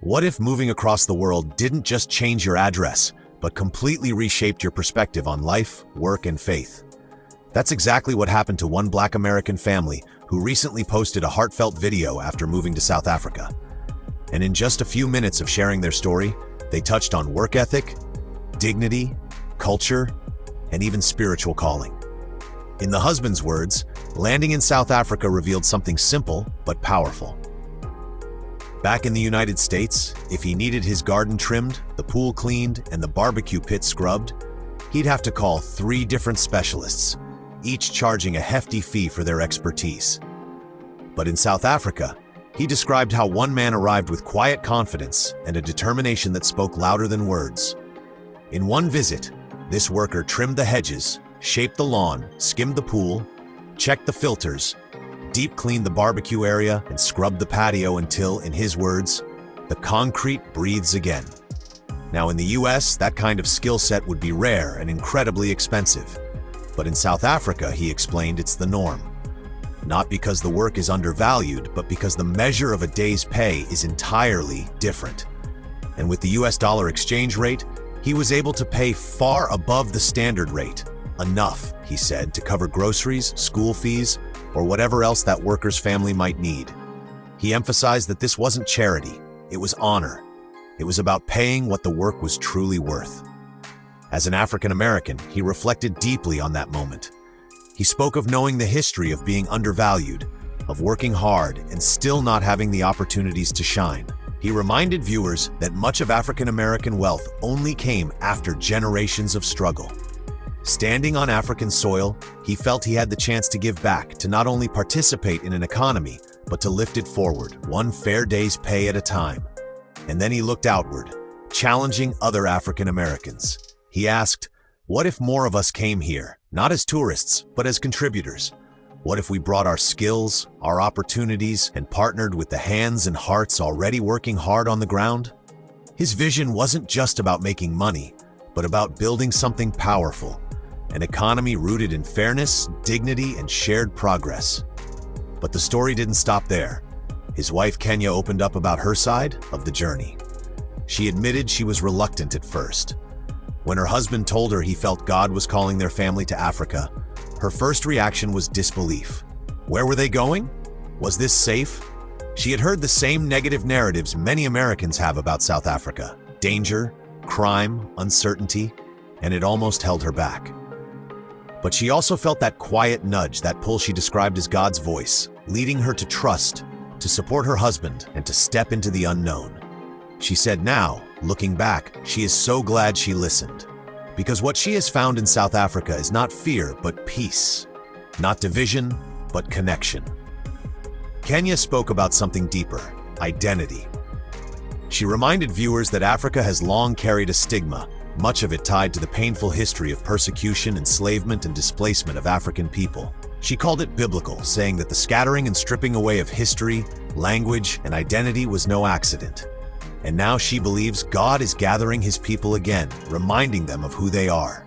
What if moving across the world didn't just change your address, but completely reshaped your perspective on life, work, and faith? That's exactly what happened to one Black American family who recently posted a heartfelt video after moving to South Africa. And in just a few minutes of sharing their story, they touched on work ethic, dignity, culture, and even spiritual calling. In the husband's words, landing in South Africa revealed something simple but powerful. Back in the United States, if he needed his garden trimmed, the pool cleaned, and the barbecue pit scrubbed, he'd have to call 3 different specialists, each charging a hefty fee for their expertise. But in South Africa, he described how one man arrived with quiet confidence and a determination that spoke louder than words. In one visit, this worker trimmed the hedges, shaped the lawn, skimmed the pool, checked the filters, deep cleaned the barbecue area, and scrubbed the patio until, in his words, the concrete breathes again. Now in the US, that kind of skill set would be rare and incredibly expensive. But in South Africa, he explained, it's the norm. Not because the work is undervalued, but because the measure of a day's pay is entirely different. And with the US dollar exchange rate, he was able to pay far above the standard rate. Enough, he said, to cover groceries, school fees, or whatever else that worker's family might need. He emphasized that this wasn't charity, it was honor. It was about paying what the work was truly worth. As an African American, he reflected deeply on that moment. He spoke of knowing the history of being undervalued, of working hard and still not having the opportunities to shine. He reminded viewers that much of African American wealth only came after generations of struggle. Standing on African soil, he felt he had the chance to give back, to not only participate in an economy, but to lift it forward, one fair day's pay at a time. And then he looked outward, challenging other African Americans. He asked, what if more of us came here, not as tourists, but as contributors? What if we brought our skills, our opportunities, and partnered with the hands and hearts already working hard on the ground? His vision wasn't just about making money, but about building something powerful, an economy rooted in fairness, dignity, and shared progress. But the story didn't stop there. His wife Kenya opened up about her side of the journey. She admitted she was reluctant at first. When her husband told her he felt God was calling their family to Africa, her first reaction was disbelief. Where were they going? Was this safe? She had heard the same negative narratives many Americans have about South Africa: danger, crime, uncertainty, and it almost held her back. But she also felt that quiet nudge, that pull she described as God's voice, leading her to trust, to support her husband, and to step into the unknown. She said now, looking back, she is so glad she listened. Because what she has found in South Africa is not fear, but peace. Not division, but connection. Kenya spoke about something deeper: identity. She reminded viewers that Africa has long carried a stigma, much of it tied to the painful history of persecution, enslavement, and displacement of African people. She called it biblical, saying that the scattering and stripping away of history, language, and identity was no accident. And now she believes God is gathering his people again, reminding them of who they are.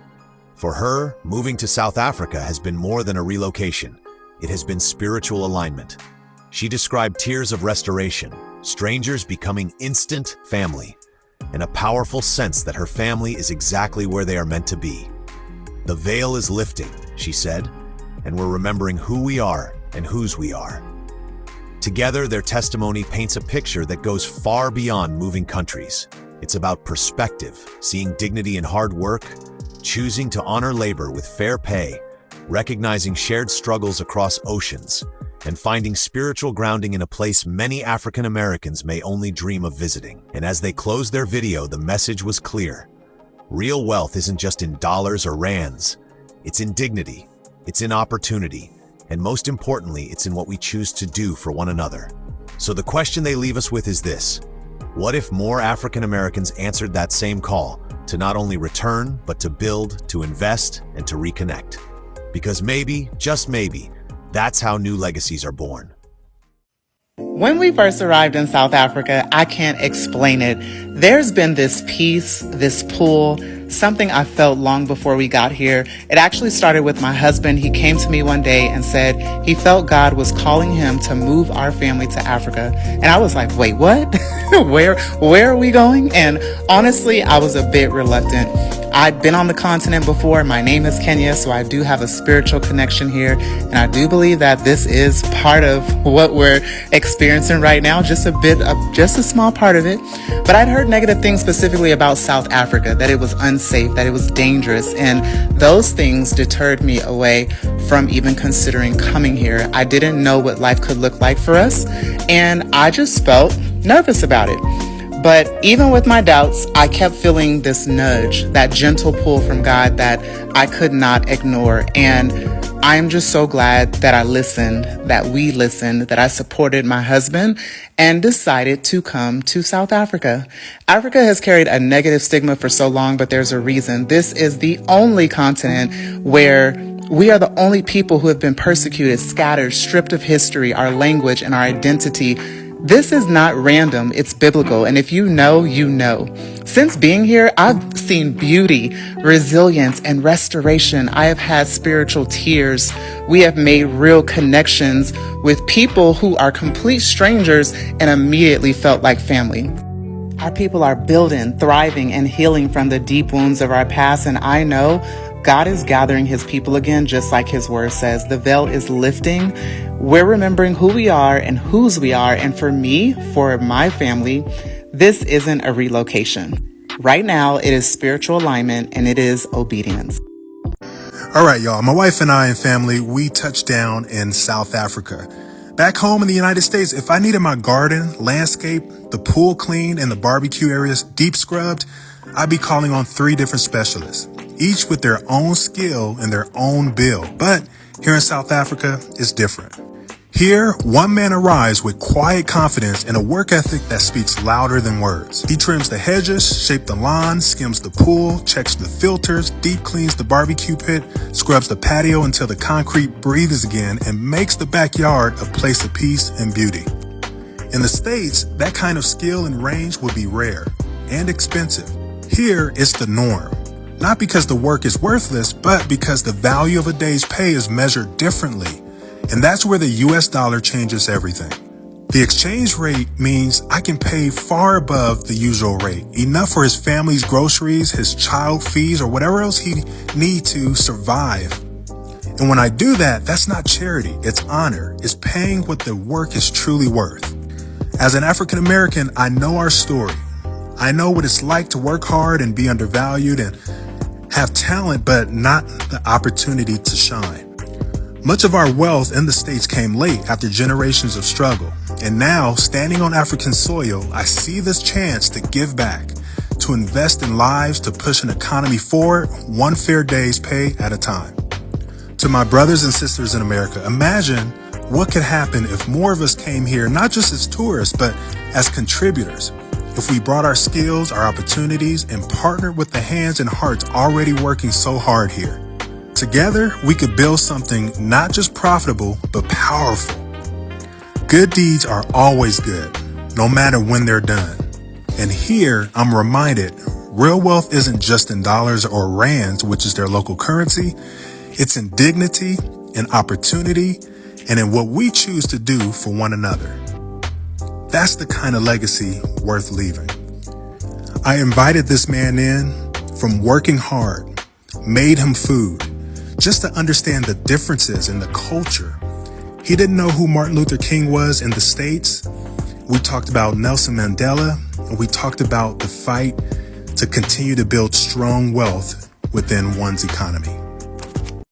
For her, moving to South Africa has been more than a relocation. It has been spiritual alignment. She described tears of restoration, strangers becoming instant family, and a powerful sense that her family is exactly where they are meant to be. The veil is lifting, she said, and we're remembering who we are and whose we are. Together, their testimony paints a picture that goes far beyond moving countries. It's about perspective, seeing dignity in hard work, choosing to honor labor with fair pay, recognizing shared struggles across oceans, and finding spiritual grounding in a place many African Americans may only dream of visiting. And as they closed their video, the message was clear. Real wealth isn't just in dollars or rands. It's in dignity, it's in opportunity, and most importantly, it's in what we choose to do for one another. So the question they leave us with is this: what if more African Americans answered that same call, to not only return, but to build, to invest, and to reconnect? Because maybe, just maybe, that's how new legacies are born. When we first arrived in South Africa, I can't explain it. There's been this peace, this pull, something I felt long before we got here. It actually started with my husband. He came to me one day and said he felt God was calling him to move our family to Africa. And I was like, wait, what? Where are we going? And honestly, I was a bit reluctant. I'd been on the continent before. My name is Kenya, so I do have a spiritual connection here. And I do believe that this is part of what we're experiencing right now, just a small part of it. But I'd heard negative things specifically about South Africa, that it was unsafe, that it was dangerous. And those things deterred me away from even considering coming here. I didn't know what life could look like for us. And I just felt nervous about it. But even with my doubts, I kept feeling this nudge, that gentle pull from God that I could not ignore. And I'm just so glad that I listened, that we listened, that I supported my husband and decided to come to South Africa. Africa has carried a negative stigma for so long, but there's a reason. This is the only continent where we are the only people who have been persecuted, scattered, stripped of history, our language, and our identity. This is not random, it's biblical, and if you know, you know. Since being here, I've seen beauty, resilience, and restoration. I have had spiritual tears. We have made real connections with people who are complete strangers and immediately felt like family. Our people are building, thriving, and healing from the deep wounds of our past, and I know God is gathering his people again, just like his word says. The veil is lifting. We're remembering who we are and whose we are. And for me, for my family, this isn't a relocation. Right now, it is spiritual alignment and it is obedience. All right, y'all. My wife and I and family, we touched down in South Africa. Back home in the United States, if I needed my garden, landscape, the pool cleaned, and the barbecue areas deep scrubbed, I'd be calling on 3 different specialists, each with their own skill and their own bill. But here in South Africa, it's different. Here, one man arrives with quiet confidence and a work ethic that speaks louder than words. He trims the hedges, shapes the lawn, skims the pool, checks the filters, deep cleans the barbecue pit, scrubs the patio until the concrete breathes again, and makes the backyard a place of peace and beauty. In the States, that kind of skill and range would be rare and expensive. Here, it's the norm. Not because the work is worthless, but because the value of a day's pay is measured differently. And that's where the US dollar changes everything. The exchange rate means I can pay far above the usual rate, enough for his family's groceries, his child fees, or whatever else he needs to survive. And when I do that, that's not charity, it's honor. It's paying what the work is truly worth. As an African American, I know our story. I know what it's like to work hard and be undervalued and have talent, but not the opportunity to shine. Much of our wealth in the States came late after generations of struggle. And now, standing on African soil, I see this chance to give back, to invest in lives, to push an economy forward, one fair day's pay at a time. To my brothers and sisters in America, imagine what could happen if more of us came here, not just as tourists, but as contributors. If we brought our skills, our opportunities, and partnered with the hands and hearts already working so hard here. Together, we could build something not just profitable, but powerful. Good deeds are always good, no matter when they're done. And here, I'm reminded, real wealth isn't just in dollars or rands, which is their local currency. It's in dignity, in opportunity, and in what we choose to do for one another. That's the kind of legacy worth leaving. I invited this man in from working hard, made him food, just to understand the differences in the culture. He didn't know who Martin Luther King was in the States. We talked about Nelson Mandela, and we talked about the fight to continue to build strong wealth within one's economy.